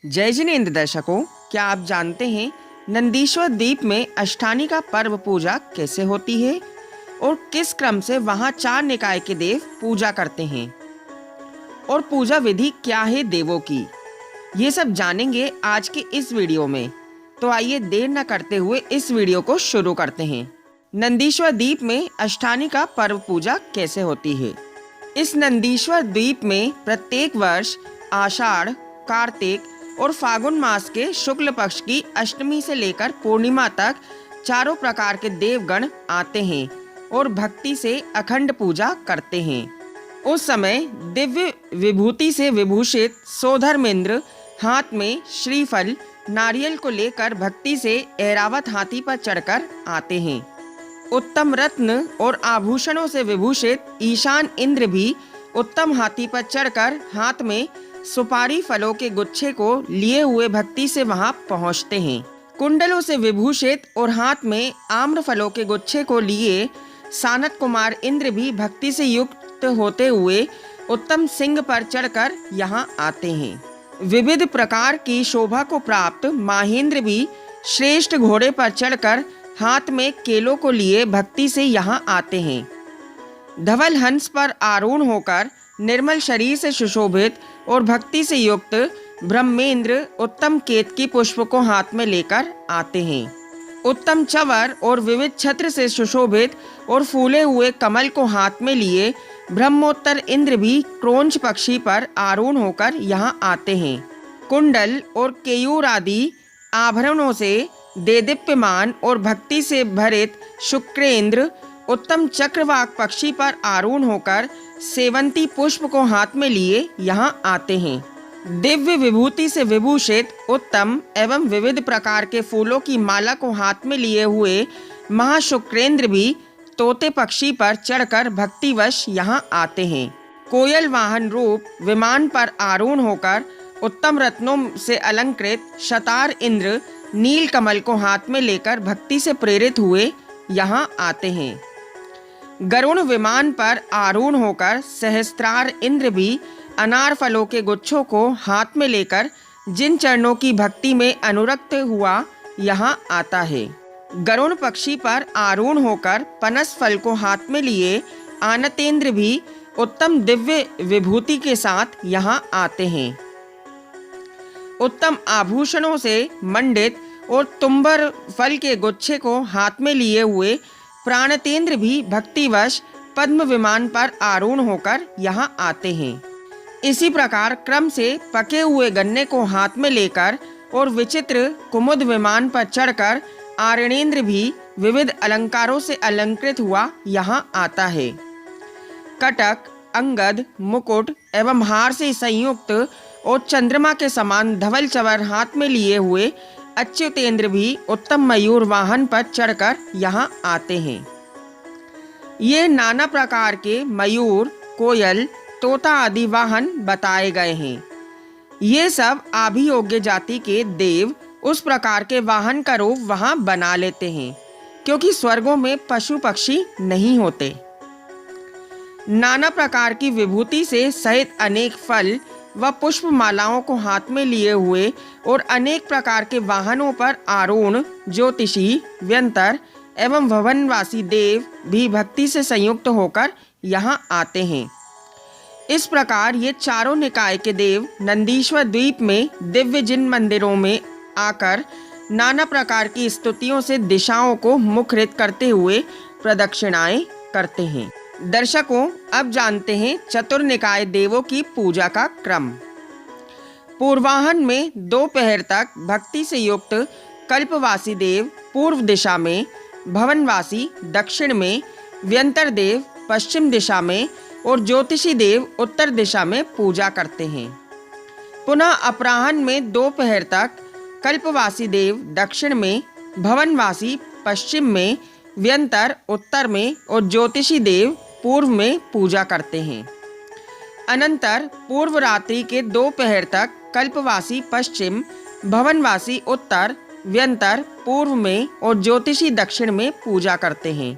जय जिनेंद्र दर्शकों, क्या आप जानते हैं नंदीश्वर द्वीप में अष्टानी का पर्व पूजा कैसे होती है और किस क्रम से वहां 4 निकाय के देव पूजा करते हैं और पूजा विधि क्या है देवों की, ये सब जानेंगे आज के इस वीडियो में। तो आइए देर न करते हुए इस वीडियो को शुरू करते हैं। नंदीश्वर द्वीप में अष्टानी का पर्व पूजा कैसे होती है। इस नंदीश्वर द्वीप में प्रत्येक वर्ष आषाढ़, कार्तिक और फागुन मास के शुक्ल पक्ष की अष्टमी से लेकर पूर्णिमा तक चारों प्रकार के देवगण आते हैं और भक्ति से अखंड पूजा करते हैं। उस समय दिव्य विभूति से विभूषित सोधर्मेंद्र हाथ में श्रीफल नारियल को लेकर भक्ति से ऐरावत हाथी पर चढ़कर आते हैं। उत्तम रत्न और आभूषणों से विभूषित ईशान इंद्र भी उत्तम हाथी पर चढ़कर हाथ में सुपारी फलों के गुच्छे को लिए हुए भक्ति से वहां पहुंचते हैं। कुंडलों से विभूषित और हाथ में आम्र फलों के गुच्छे को लिए सानत कुमार इंद्र भी भक्ति से युक्त होते हुए उत्तम सिंह पर चढ़कर यहाँ आते हैं। विविध प्रकार की शोभा को प्राप्त महेंद्र भी श्रेष्ठ घोड़े पर चढ़कर हाथ में केलों को लिए भक्ति से यहाँ आते हैं। धवल हंस पर आरूढ़ होकर निर्मल शरीर से सुशोभित और भक्ति से युक्त ब्रह्मेंद्र उत्तम केतकी पुष्प को हाथ में लेकर आते हैं। उत्तम चवर और विविध छत्र से सुशोभित और फूले हुए कमल को हाथ में लिए ब्रह्मोत्तर इंद्र भी क्रोंच पक्षी पर आरूढ़ होकर यहाँ आते हैं। कुंडल और केयूर आदि आभरणों से देदीप्यमान और भक्ति से भरित शुक्रेंद्र उत्तम चक्रवाक पक्षी पर आरूढ़ होकर सेवंती पुष्प को हाथ में लिए यहाँ आते हैं। दिव्य विभूति से विभूषित उत्तम एवं विविध प्रकार के फूलों की माला को हाथ में लिए हुए महाशुक्रेंद्र भी तोते पक्षी पर चढ़कर भक्तिवश यहाँ आते हैं। कोयल वाहन रूप विमान पर आरूढ़ होकर उत्तम रत्नों से अलंकृत शतार इंद्र नील कमल को हाथ में लेकर भक्ति से प्रेरित हुए यहाँ आते हैं। गरुण विमान पर आरूढ़ होकर सहस्त्रार इंद्र भी अनार फलों के गुच्छों को हाथ में लेकर जिन चरणों की भक्ति में अनुरक्त हुआ यहाँ आता है। गरुण पक्षी पर आरूढ़ होकर पनस फल को हाथ में लिए आनतेंद्र भी उत्तम दिव्य विभूति के साथ यहाँ आते हैं। उत्तम आभूषणों से मंडित और तुम्बर फल के गुच्छे को हाथ में लिए हुए प्राणतेंद्र भी भक्तिवश पद्म विमान पर आरूढ़ होकर यहाँ आते हैं। इसी प्रकार क्रम से पके हुए गन्ने को हाथ में लेकर और विचित्र कुमुद विमान पर चढ़कर आर्यनेंद्र भी विविध अलंकारों से अलंकृत हुआ यहाँ आता है। कटक, अंगद, मुकुट एवं हार से संयुक्त और चंद्रमा के समान धवल चवर हाथ में लिए हुए अच्युतेंद्र भी उत्तम मयूर वाहन पर चढ़कर यहाँ आते हैं। ये नाना प्रकार के मयूर, कोयल, तोता आदि वाहन बताए गए हैं। ये सब आभियोग्य जाति के देव उस प्रकार के वाहन का रूप वहाँ बना लेते हैं, क्योंकि स्वर्गों में पशु पक्षी नहीं होते। नाना प्रकार की विभूति से सहित अनेक फल व पुष्प मालाओं को हाथ में लिए हुए और अनेक प्रकार के वाहनों पर आरूढ़ ज्योतिषी, व्यंतर एवं भवनवासी देव भी भक्ति से संयुक्त होकर यहाँ आते हैं। इस प्रकार ये चारों निकाय के देव नंदीश्वर द्वीप में दिव्य जिन मंदिरों में आकर नाना प्रकार की स्तुतियों से दिशाओं को मुखरित करते हुए प्रदक्षिणाएं करते हैं। दर्शकों, अब जानते हैं चतुर निकाय देवों की पूजा का क्रम। पूर्वाहन में दोपहर तक भक्ति से युक्त कल्पवासी देव पूर्व दिशा में, भवनवासी दक्षिण में, व्यंतर देव पश्चिम दिशा में और ज्योतिषी देव उत्तर दिशा में पूजा करते हैं। पुनः अपराह्न में दोपहर तक कल्पवासी देव दक्षिण में, भवनवासी पश्चिम में, व्यंतर उत्तर में और ज्योतिषी देव पूर्व में पूजा करते हैं। अनंतर पूर्व रात्रि के दोपहर तक कल्पवासी पश्चिम, भवनवासी उत्तर, व्यंतर पूर्व में और ज्योतिषी दक्षिण में पूजा करते हैं।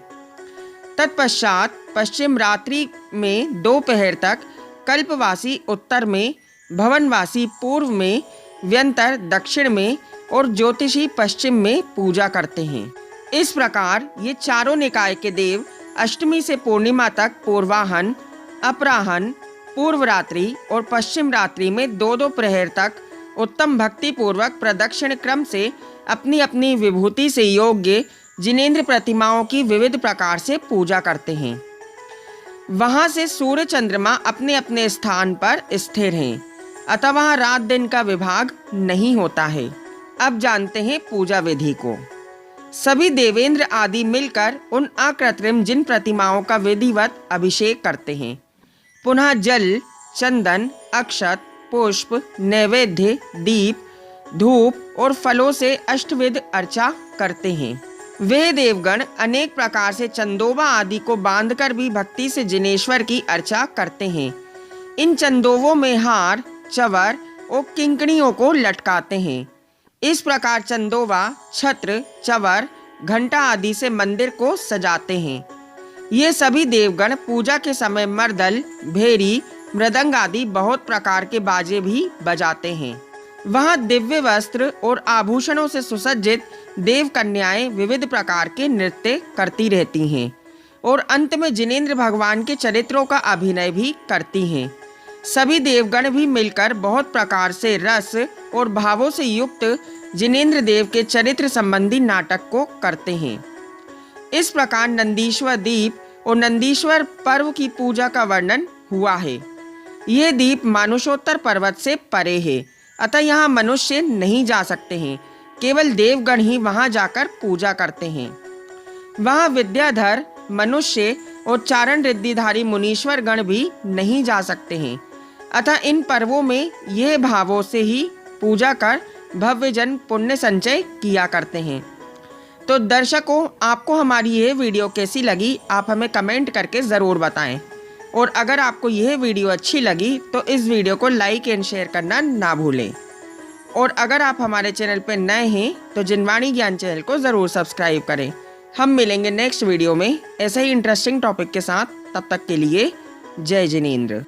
तत्पश्चात पश्चिम रात्रि में दोपहर तक कल्पवासी उत्तर में, भवनवासी पूर्व में, व्यंतर दक्षिण में और ज्योतिषी पश्चिम में पूजा करते हैं। इस प्रकार ये चारों निकाय के देव अष्टमी से पूर्णिमा तक पूर्वाहन, अपराहन, पूर्व रात्रि और पश्चिम रात्रि में 2-2 प्रहर तक उत्तम भक्ति पूर्वक प्रदक्षिण क्रम से अपनी अपनी विभूति से योग्य जिनेंद्र प्रतिमाओं की विविध प्रकार से पूजा करते हैं। वहां से सूर्य चंद्रमा अपने अपने स्थान पर स्थिर हैं, अतः वहां रात दिन का विभाग नहीं होता है। अब जानते हैं पूजा विधि को। सभी देवेंद्र आदि मिलकर उन अकृत्रिम जिन प्रतिमाओं का विधिवत अभिषेक करते हैं। पुनः जल, चंदन, अक्षत, पुष्प, नैवेद्य, दीप, धूप और फलों से अष्टविध अर्चा करते हैं। वे देवगण अनेक प्रकार से चंदोबा आदि को बांधकर भी भक्ति से जिनेश्वर की अर्चा करते हैं। इन चंदोवों में हार, चवर और किंकणियों को लटकाते हैं। इस प्रकार चंदोवा, छत्र, चवर, घंटा आदि से मंदिर को सजाते हैं। ये सभी देवगण पूजा के समय मर्दल, भेरी, मृदंग आदि बहुत प्रकार के बाजे भी बजाते हैं। वहाँ दिव्य वस्त्र और आभूषणों से सुसज्जित देव कन्याएं विविध प्रकार के नृत्य करती रहती हैं और अंत में जिनेंद्र भगवान के चरित्रों का अभिनय भी करती हैं। सभी देवगण भी मिलकर बहुत प्रकार से रस और भावों से युक्त जिनेंद्र देव के चरित्र संबंधी नाटक को करते हैं। इस प्रकार नंदीश्वर दीप और नंदीश्वर पर्व की पूजा का वर्णन हुआ है। यह दीप मानुषोत्तर पर्वत से परे है, अतः यहाँ मनुष्य नहीं जा सकते हैं, केवल देवगण ही वहां जाकर पूजा करते हैं। वहां विद्याधर, मनुष्य और चारण रिद्धिधारी मुनीश्वर गण भी नहीं जा सकते हैं, अतः इन पर्वों में यह भावों से ही पूजा कर भव्य जन पुण्य संचय किया करते हैं। तो दर्शकों, आपको हमारी यह वीडियो कैसी लगी आप हमें कमेंट करके ज़रूर बताएं। और अगर आपको यह वीडियो अच्छी लगी तो इस वीडियो को लाइक एंड शेयर करना ना भूलें। और अगर आप हमारे चैनल पर नए हैं तो जिनवाणी ज्ञान चैनल को ज़रूर सब्सक्राइब करें। हम मिलेंगे नेक्स्ट वीडियो में ऐसे ही इंटरेस्टिंग टॉपिक के साथ। तब तक के लिए जय जिनेंद्र।